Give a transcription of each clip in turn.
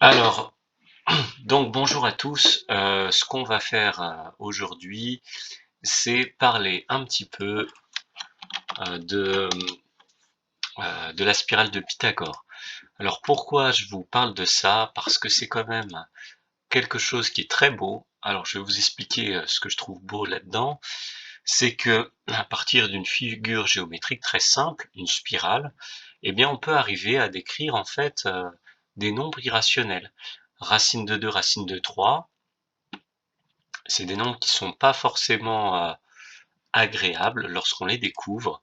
Alors, donc bonjour à tous. Ce qu'on va faire aujourd'hui, c'est parler un petit peu de la spirale de Pythagore. Alors pourquoi je vous parle de ça? Parce que c'est quand même quelque chose qui est très beau. Alors je vais vous expliquer ce que je trouve beau là-dedans. C'est que à partir d'une figure géométrique très simple, une spirale, eh bien on peut arriver à décrire en fait des nombres irrationnels. Racine de 2, racine de 3. C'est des nombres qui sont pas forcément agréables lorsqu'on les découvre,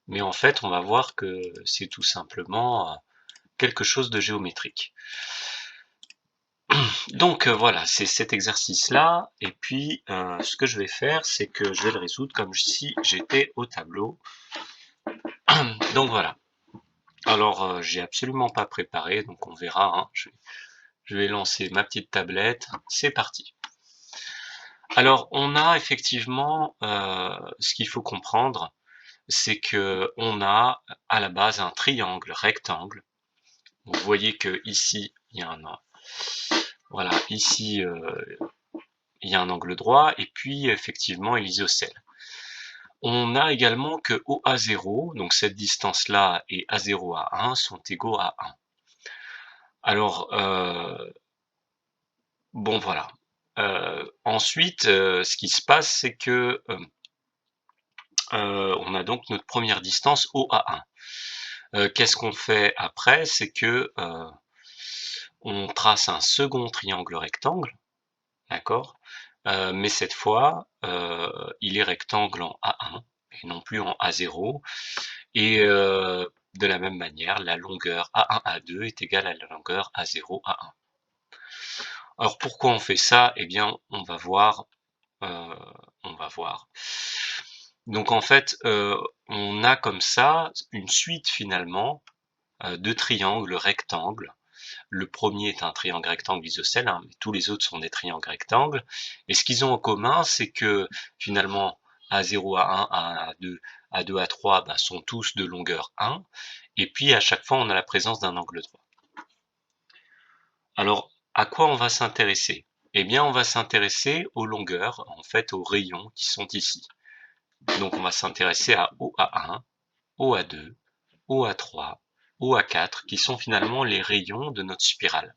mais en fait on va voir que c'est tout simplement quelque chose de géométrique. Donc voilà, c'est cet exercice-là, et puis ce que je vais faire, c'est que je vais le résoudre comme si j'étais au tableau. Donc voilà. Alors j'ai absolument pas préparé, donc on verra, hein. Je vais lancer ma petite tablette, c'est parti. Alors on a effectivement ce qu'il faut comprendre, c'est que on a à la base un triangle rectangle. Vous voyez que ici il y a voilà, ici il y a un angle droit, et puis effectivement il isocèle. On a également que OA0, donc cette distance-là, et A0 à 1 sont égaux à 1. Alors, bon voilà. Ensuite, ce qui se passe, c'est que on a donc notre première distance OA1. Qu'est-ce qu'on fait après? C'est que on trace un second triangle rectangle, d'accord? Mais cette fois, il est rectangle en A1 et non plus en A0. Et de la même manière, la longueur A1, A2 est égale à la longueur A0, A1. Alors pourquoi on fait ça? Eh bien, on va voir. On va voir. Donc en fait, on a comme ça une suite finalement de triangles rectangles. Le premier est un triangle rectangle isocèle, hein, mais tous les autres sont des triangles rectangles. Et ce qu'ils ont en commun, c'est que finalement A0, A1, A1, A2, A2, A3 ben, sont tous de longueur 1. Et puis à chaque fois, on a la présence d'un angle droit. Alors, à quoi on va s'intéresser? Eh bien, on va s'intéresser aux longueurs, en fait, aux rayons qui sont ici. Donc, on va s'intéresser à OA1, OA2, OA3, OA4, qui sont finalement les rayons de notre spirale.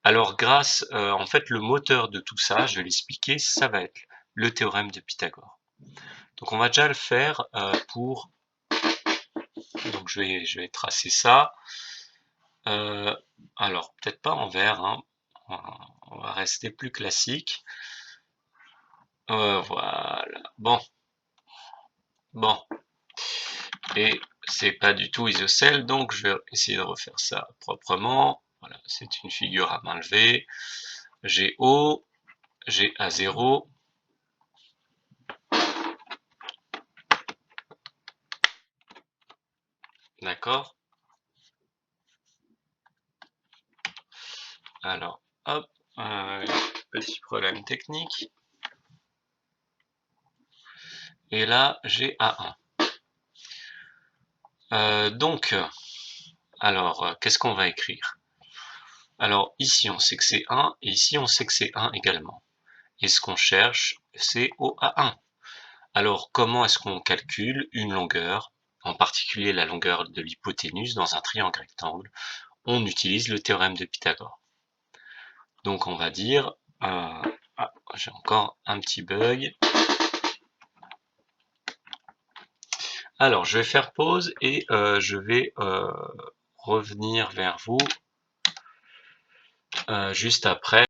Alors grâce, en fait, le moteur de tout ça, je vais l'expliquer, ça va être le théorème de Pythagore. Donc on va déjà le faire pour... Donc je vais tracer ça. Alors peut-être pas en vert, hein. On va rester plus classique. Voilà. Bon. Et c'est pas du tout isocèle, donc je vais essayer de refaire ça proprement. Voilà, c'est une figure à main levée. J'ai O, j'ai A0. D'accord? Alors, hop, petit problème technique. Et là, j'ai A1. Donc, alors, qu'est-ce qu'on va écrire? Alors, ici, on sait que c'est 1, et ici, on sait que c'est 1 également. Et ce qu'on cherche, c'est OA1. Alors, comment est-ce qu'on calcule une longueur, en particulier la longueur de l'hypoténuse dans un triangle rectangle? On utilise le théorème de Pythagore. Donc, on va dire... j'ai encore un petit bug. Alors, je vais faire pause et je vais revenir vers vous juste après.